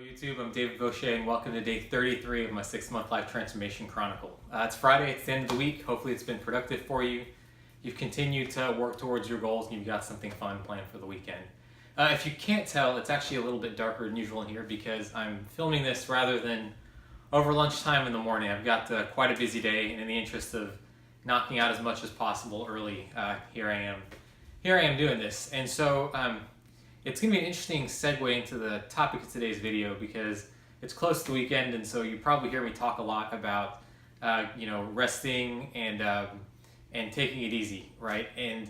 YouTube, I'm David Vaucher and welcome to day 33 of my 6-month life transformation chronicle. It's Friday, it's the end of the week. Hopefully it's been productive for you. You've continued to work towards your goals and you've got something fun planned for the weekend. If you can't tell, it's actually a little bit darker than usual in here because I'm filming this rather than over lunchtime in the morning. I've got quite a busy day, and in the interest of knocking out as much as possible early, here I am doing this. And so it's going to be an interesting segue into the topic of today's video because it's close to the weekend, and so you probably hear me talk a lot about resting and taking it easy, right? And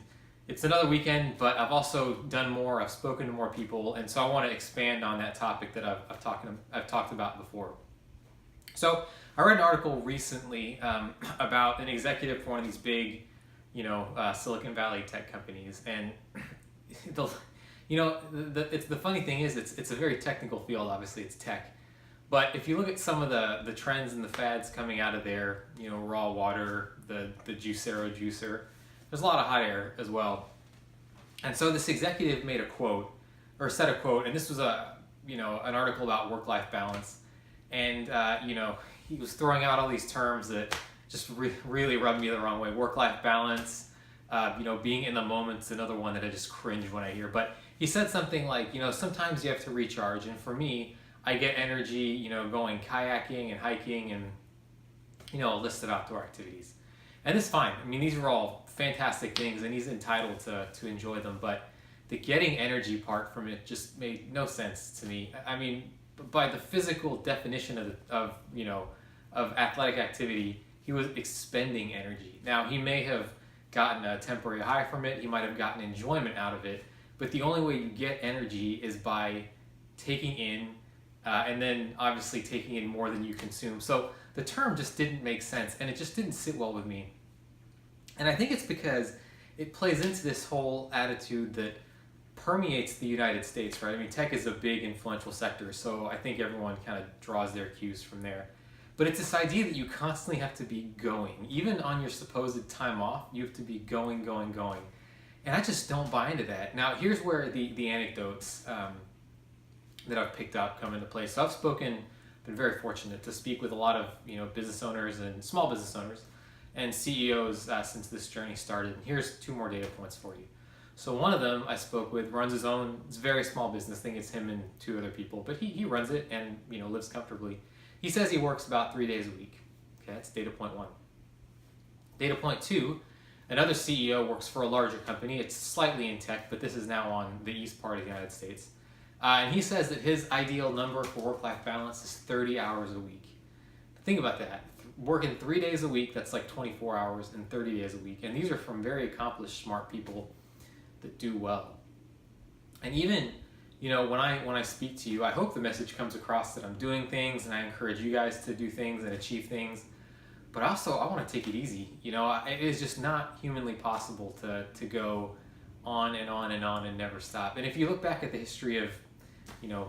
it's another weekend, but I've also done more. I've spoken to more people, and so I want to expand on that topic that I've talked about before. So I read an article recently about an executive for one of these big, Silicon Valley tech companies, and the funny thing is it's a very technical field. Obviously, it's tech, but if you look at some of the trends and the fads coming out of there, raw water, the Juicero juicer, there's a lot of hot air as well. And so this executive made a quote, or said a quote, and this was an article about work-life balance, and he was throwing out all these terms that just really rubbed me the wrong way. Work-life balance, being in the moment's another one that I just cringe when I hear. But he said something like, sometimes you have to recharge, and for me, I get energy, going kayaking and hiking and, a list of outdoor activities. And it's fine. I mean, these are all fantastic things, and he's entitled to enjoy them, but the getting energy part from it just made no sense to me. I mean, by the physical definition of athletic activity, he was expending energy. Now, he may have gotten a temporary high from it, he might have gotten enjoyment out of it, but the only way you get energy is by taking in and then obviously taking in more than you consume. So the term just didn't make sense, and it just didn't sit well with me. And I think it's because it plays into this whole attitude that permeates the United States, right? I mean, tech is a big influential sector, so I think everyone kind of draws their cues from there. But it's this idea that you constantly have to be going. Even on your supposed time off, you have to be going. And I just don't buy into that. Now, here's where the anecdotes that I've picked up come into play. So I've been very fortunate to speak with a lot of business owners and small business owners and CEOs since this journey started. And here's 2 more data points for you. So one of them I spoke with runs his own, it's a very small business. I think it's him and 2 other people, but he runs it and lives comfortably. He says he works about 3 days a week. Okay, that's data point 1. Data point 2, another CEO works for a larger company. It's slightly in tech, but this is now on the east part of the United States. And he says that his ideal number for work-life balance is 30 hours a week. Think about that. Working 3 days a week, that's like 24 hours, and 30 days a week. And these are from very accomplished, smart people that do well. And even, when I speak to you, I hope the message comes across that I'm doing things, and I encourage you guys to do things and achieve things. But also, I want to take it easy. It is just not humanly possible to go on and on and on and never stop. And if you look back at the history of,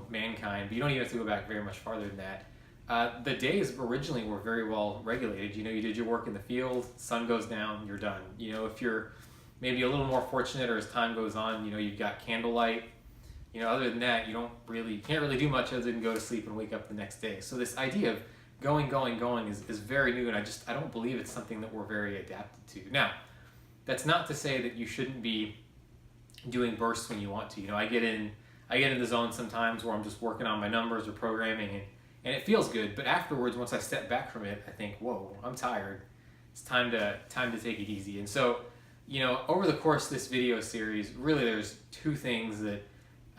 mankind, but you don't even have to go back very much farther than that, the days originally were very well regulated. You did your work in the field, sun goes down, you're done. If you're maybe a little more fortunate, or as time goes on, you've got candlelight. Other than that, you can't really do much other than go to sleep and wake up the next day. So this idea of going is very new, and I don't believe it's something that we're very adapted to. Now, that's not to say that you shouldn't be doing bursts when you want to. I get in the zone sometimes where I'm just working on my numbers or programming, and it feels good. But afterwards, once I step back from it, I think, whoa, I'm tired. It's time to take it easy. And so, over the course of this video series, really there's 2 things that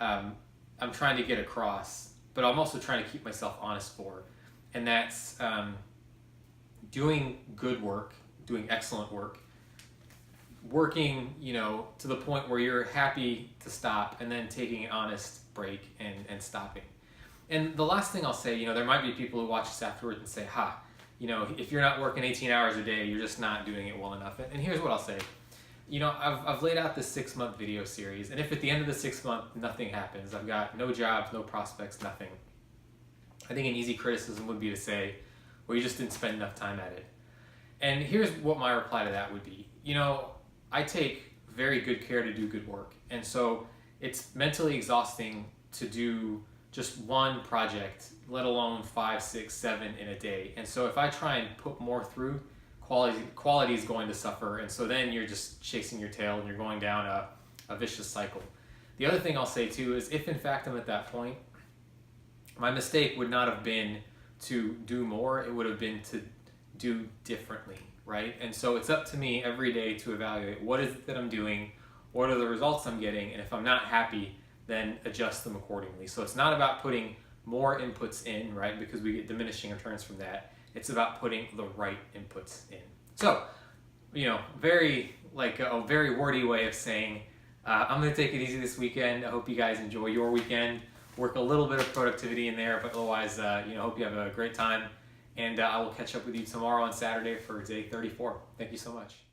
I'm trying to get across, but I'm also trying to keep myself honest for. And that's doing good work, doing excellent work, working, to the point where you're happy to stop, and then taking an honest break and stopping. And the last thing I'll say, there might be people who watch this afterwards and say, if you're not working 18 hours a day, you're just not doing it well enough. And here's what I'll say. I've laid out this 6-month video series, and if at the end of the 6th month nothing happens, I've got no jobs, no prospects, nothing, I think an easy criticism would be to say, well, you just didn't spend enough time at it. And here's what my reply to that would be. I take very good care to do good work, and so it's mentally exhausting to do just one project, let alone 5, 6, 7 in a day. And so if I try and put more through, quality is going to suffer. And so then you're just chasing your tail and you're going down a vicious cycle. The other thing I'll say too is if in fact I'm at that point, my mistake would not have been to do more, it would have been to do differently, right? And so it's up to me every day to evaluate what is it that I'm doing, what are the results I'm getting, and if I'm not happy, then adjust them accordingly. So it's not about putting more inputs in, right? Because we get diminishing returns from that. It's about putting the right inputs in. So, very a very wordy way of saying, I'm going to take it easy this weekend. I hope you guys enjoy your weekend. Work a little bit of productivity in there, but otherwise, hope you have a great time. And I will catch up with you tomorrow on Saturday for day 34. Thank you so much.